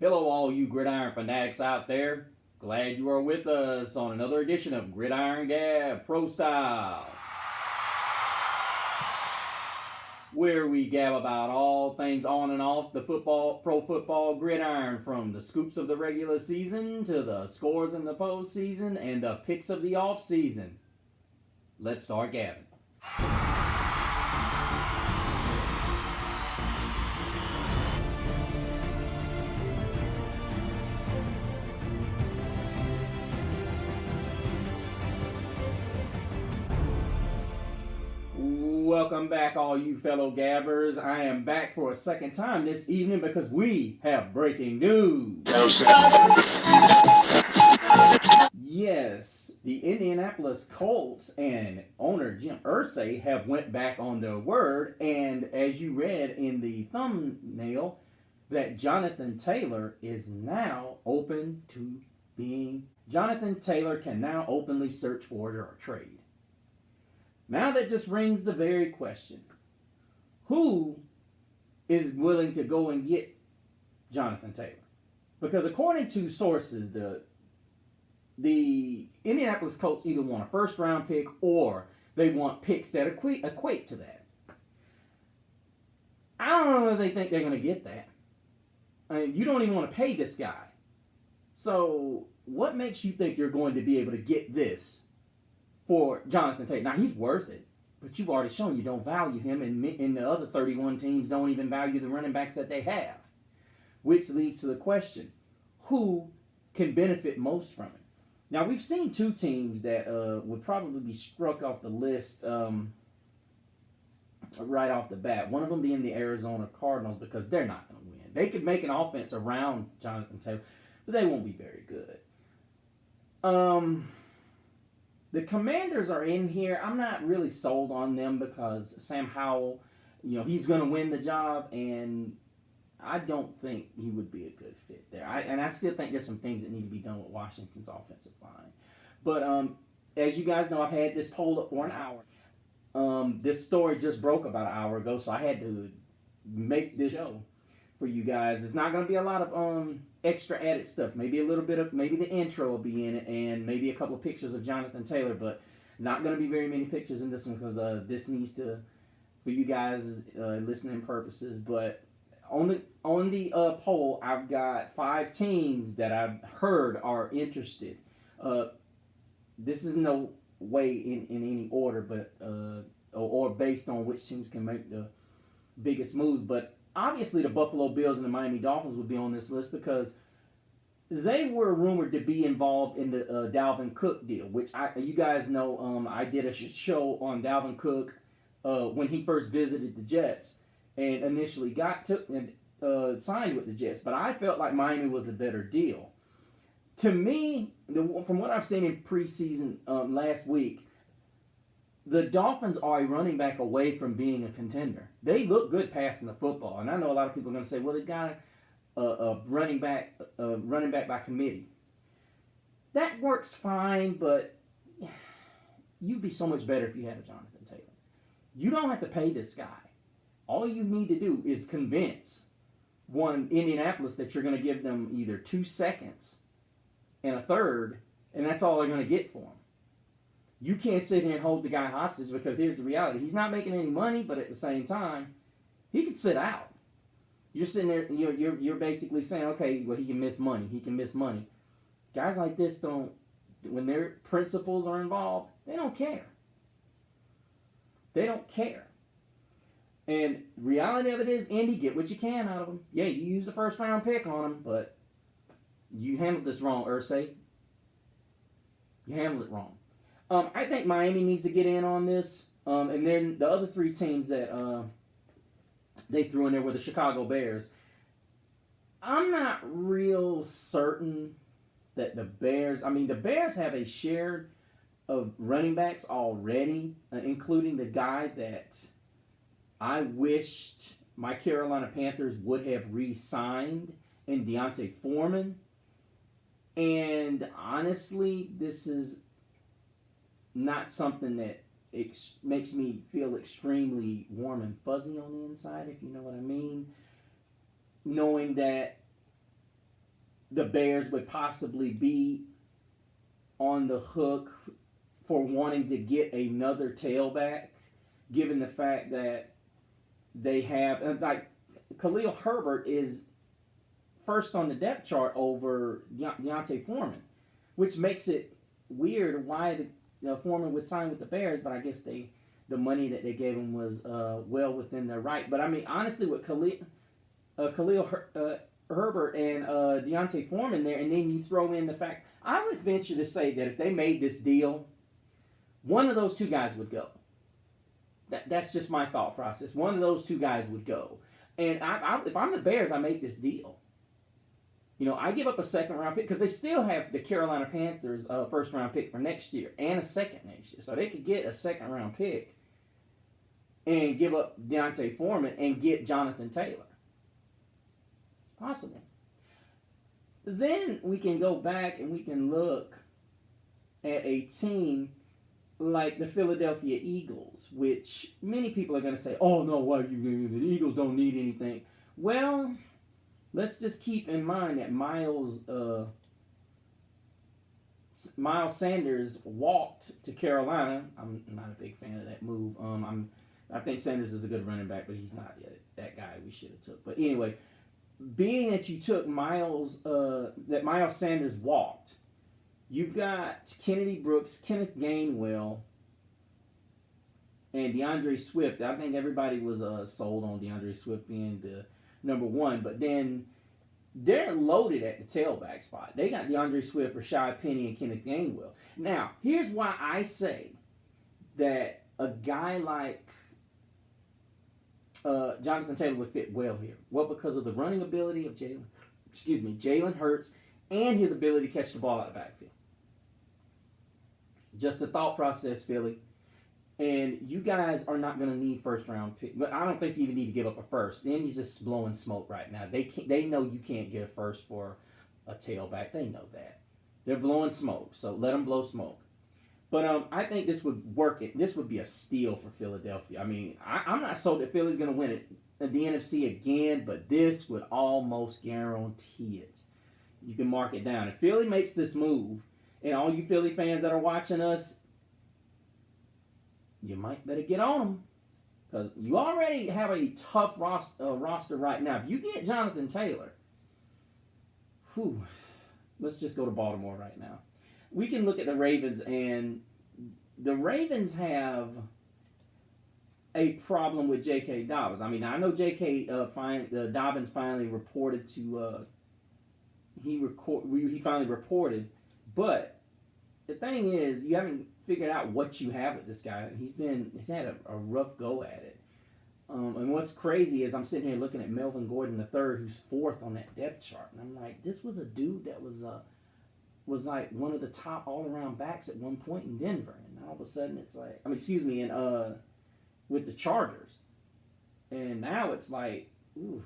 Hello, all you gridiron fanatics out there. Glad you are with us on another edition of Gridiron Gab Pro Style, where we gab about all things on and off the pro football gridiron, from the scoops of the regular season to the scores in the postseason and the picks of the off season. Let's start gabbing. Welcome back, all you fellow gabbers. I am back for a second time this evening because we have breaking news. Yes, the Indianapolis Colts and owner Jim Irsay have went back on their word, and as you read in the thumbnail, that Johnathan Taylor is now open to being... Johnathan Taylor can now openly search for a trade. Now that just rings the very question. Who is willing to go and get Johnathan Taylor? Because according to sources, the Indianapolis Colts either want a first-round pick or they want picks that equate to that. I don't know if they think they're going to get that. I mean, you don't even want to pay this guy. So what makes you think you're going to be able to get this for Johnathan Taylor? Now, he's worth it, but you've already shown you don't value him, and the other 31 teams don't even value the running backs that they have, which leads to the question, who can benefit most from it? Now, we've seen two teams that would probably be struck off the list right off the bat. One of them being the Arizona Cardinals, because they're not going to win. They could make an offense around Johnathan Taylor, but they won't be very good. The Commanders are in here. I'm not really sold on them because Sam Howell, he's going to win the job, and I don't think he would be a good fit there. I still think there's some things that need to be done with Washington's offensive line. But as you guys know, I've had this poll up for an hour. This story just broke about an hour ago, so I had to make this show for you guys. It's not going to be a lot of extra added stuff. Maybe a little bit of, maybe the intro will be in it, and maybe a couple of pictures of Johnathan Taylor, but not going to be very many pictures in this one because this needs to, for you guys listening purposes. But on the poll, I've got 5 teams that I've heard are interested. This is no way in any order, but or based on which teams can make the biggest moves, but obviously the Buffalo Bills and the Miami Dolphins would be on this list because they were rumored to be involved in the Dalvin Cook deal, which you guys know I did a show on Dalvin Cook when he first visited the Jets and initially signed with the Jets. But I felt like Miami was a better deal. To me, from what I've seen in preseason last week, the Dolphins are a running back away from being a contender. They look good passing the football, and I know a lot of people are going to say, "Well, they've got a running back by committee." That works fine, but you'd be so much better if you had a Johnathan Taylor. You don't have to pay this guy. All you need to do is convince Indianapolis that you're going to give them either 2 seconds and a third, and that's all they're going to get for him. You can't sit here and hold the guy hostage because here's the reality. He's not making any money, but at the same time, he can sit out. You're sitting there, you're basically saying, okay, well, he can miss money. He can miss money. Guys like this don't, when their principles are involved, they don't care. They don't care. And reality of it is, Indy, get what you can out of him. Yeah, you used the first round pick on him, but you handled this wrong, Irsay. You handled it wrong. I think Miami needs to get in on this. And then the other 3 teams that they threw in there were the Chicago Bears. I'm not real certain that the Bears have a share of running backs already, including the guy that I wished my Carolina Panthers would have re-signed in Deontay Foreman. And honestly, this is not something that makes me feel extremely warm and fuzzy on the inside, if you know what I mean. Knowing that the Bears would possibly be on the hook for wanting to get another tailback, given the fact that they have, like, Khalil Herbert is first on the depth chart over Deontay Foreman, which makes it weird why the Foreman would sign with the Bears, but I guess the money that they gave him was well within their right. But I mean, honestly, with Khalil Herbert and Deontay Foreman there, and then you throw in the fact, I would venture to say that if they made this deal, one of those two guys would go. That's just my thought process. One of those two guys would go. And if I'm the Bears, I make this deal. You know, I give up a second round pick because they still have the Carolina Panthers first round pick for next year and a second next year. So they could get a second round pick and give up Deontay Foreman and get Johnathan Taylor. Possible. Then we can go back and we can look at a team like the Philadelphia Eagles, which many people are going to say, oh, no, why the Eagles don't need anything. Well, let's just keep in mind that Miles Sanders walked to Carolina. I'm not a big fan of that move. I think Sanders is a good running back, but he's not yet that guy we should have took. But anyway, being that you took Miles Sanders walked, you've got Kennedy Brooks, Kenneth Gainwell, and DeAndre Swift. I think everybody was sold on DeAndre Swift being the number one, but then they're loaded at the tailback spot. They got DeAndre Swift, Rashad Penny, and Kenneth Gainwell. Now, here's why I say that a guy like Johnathan Taylor would fit well here. Well, because of the running ability of Jalen Hurts, and his ability to catch the ball out of the backfield. Just a thought process, Philly. And you guys are not going to need first round pick. But I don't think you even need to give up a first. Then he's just blowing smoke right now. They know you can't get a first for a tailback. They know that. They're blowing smoke. So let them blow smoke. But I think this would work. This would be a steal for Philadelphia. I mean, I'm not sold that Philly's going to win it at the NFC again, but this would almost guarantee it. You can mark it down. If Philly makes this move, and all you Philly fans that are watching us, you might better get on them. Because you already have a tough roster right now. If you get Johnathan Taylor, let's just go to Baltimore right now. We can look at the Ravens, and the Ravens have a problem with J.K. Dobbins. I mean, I know J.K. Dobbins finally reported to he finally reported, but the thing is, you haven't figured out what you have with this guy. He's had a rough go at it. And what's crazy is I'm sitting here looking at Melvin Gordon III, who's fourth on that depth chart, and I'm like, this was a dude that was like one of the top all-around backs at one point in Denver, and all of a sudden it's like, with the Chargers, and now it's like, ooh,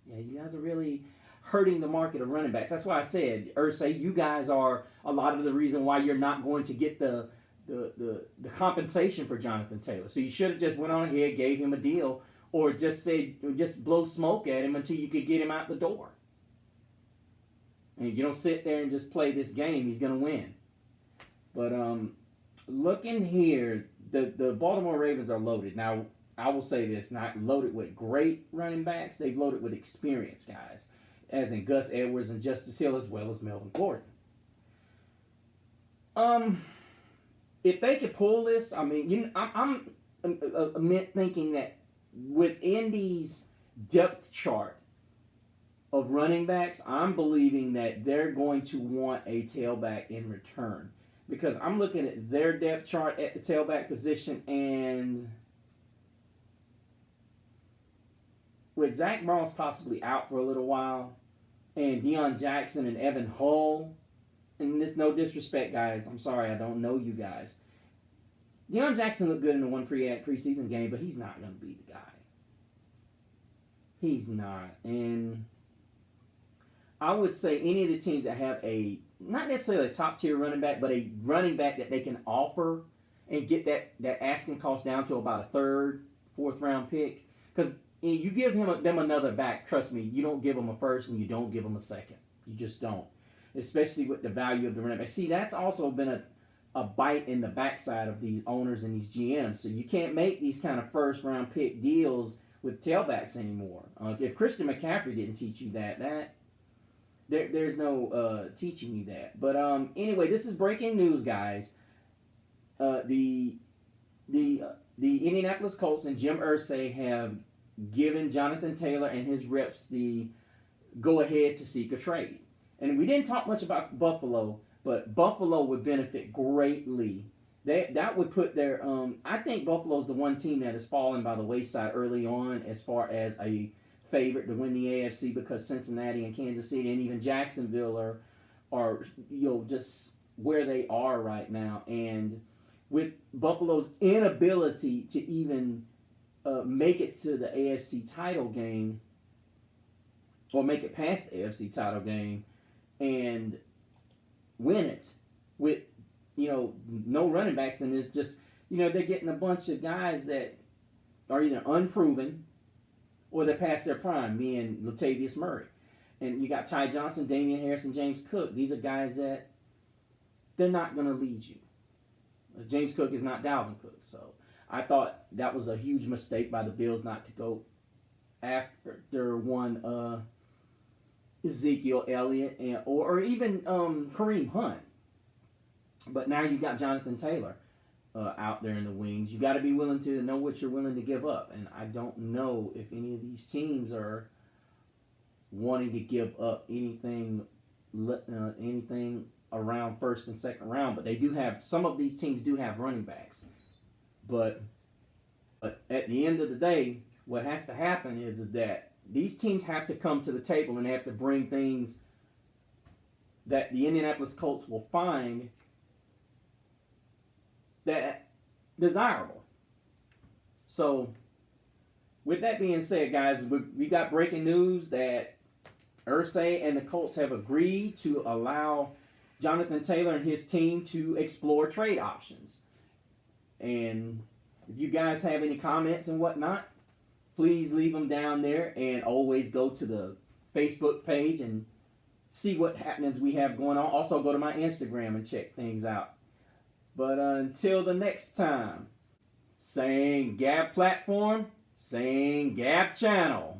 yeah, you guys are really hurting the market of running backs. That's why I said, Ursay, you guys are a lot of the reason why you're not going to get the compensation for Johnathan Taylor. So you should have just went on ahead, gave him a deal, or just blow smoke at him until you could get him out the door. And you don't sit there and just play this game. He's going to win. But looking here, the Baltimore Ravens are loaded. Now, I will say this, not loaded with great running backs. They've loaded with experienced guys, as in Gus Edwards and Justice Hill, as well as Melvin Gordon. If they could pull this, I mean, I'm thinking that with Indy's depth chart of running backs, I'm believing that they're going to want a tailback in return. Because I'm looking at their depth chart at the tailback position, and with Zach Moss possibly out for a little while, and Deion Jackson and Evan Hull, and this no disrespect, guys. I'm sorry, I don't know you guys. Deion Jackson looked good in the one preseason game, but he's not going to be the guy. He's not. And I would say any of the teams that have not necessarily a top-tier running back, but a running back that they can offer and get that asking cost down to about a third, fourth-round pick. Because and you give them another back. Trust me, you don't give them a first and you don't give them a second. You just don't, especially with the value of the running back. See, that's also been a bite in the backside of these owners and these GMs. So you can't make these kind of first round pick deals with tailbacks anymore. If Christian McCaffrey didn't teach you there's no teaching you that. But anyway, this is breaking news, guys. The Indianapolis Colts and Jim Irsay have given Johnathan Taylor and his reps the go ahead to seek a trade. And we didn't talk much about Buffalo, but Buffalo would benefit greatly. That would put their I think Buffalo's the one team that has fallen by the wayside early on as far as a favorite to win the AFC, because Cincinnati and Kansas City and even Jacksonville are just where they are right now. And with Buffalo's inability to even make it to the AFC title game, or make it past the AFC title game and win it with no running backs, and it's just they're getting a bunch of guys that are either unproven or they're past their prime, being Latavius Murray. And you got Ty Johnson, Damian Harris, and James Cook. These are guys that they're not going to lead you. James Cook is not Dalvin Cook. So I thought that was a huge mistake by the Bills not to go after one Ezekiel Elliott or even Kareem Hunt. But now you got Johnathan Taylor out there in the wings. You got to be willing to know what you're willing to give up. And I don't know if any of these teams are wanting to give up anything around first and second round. But they do have, some of these teams do have running backs. But at the end of the day, what has to happen is that these teams have to come to the table and they have to bring things that the Indianapolis Colts will find that desirable. So, with that being said, guys, we got breaking news that Irsay and the Colts have agreed to allow Johnathan Taylor and his team to explore trade options. And if you guys have any comments and whatnot, please leave them down there, and always go to the Facebook page and see what happenings we have going on. Also, go to my Instagram and check things out. But until the next time, same Gab platform, same Gab channel.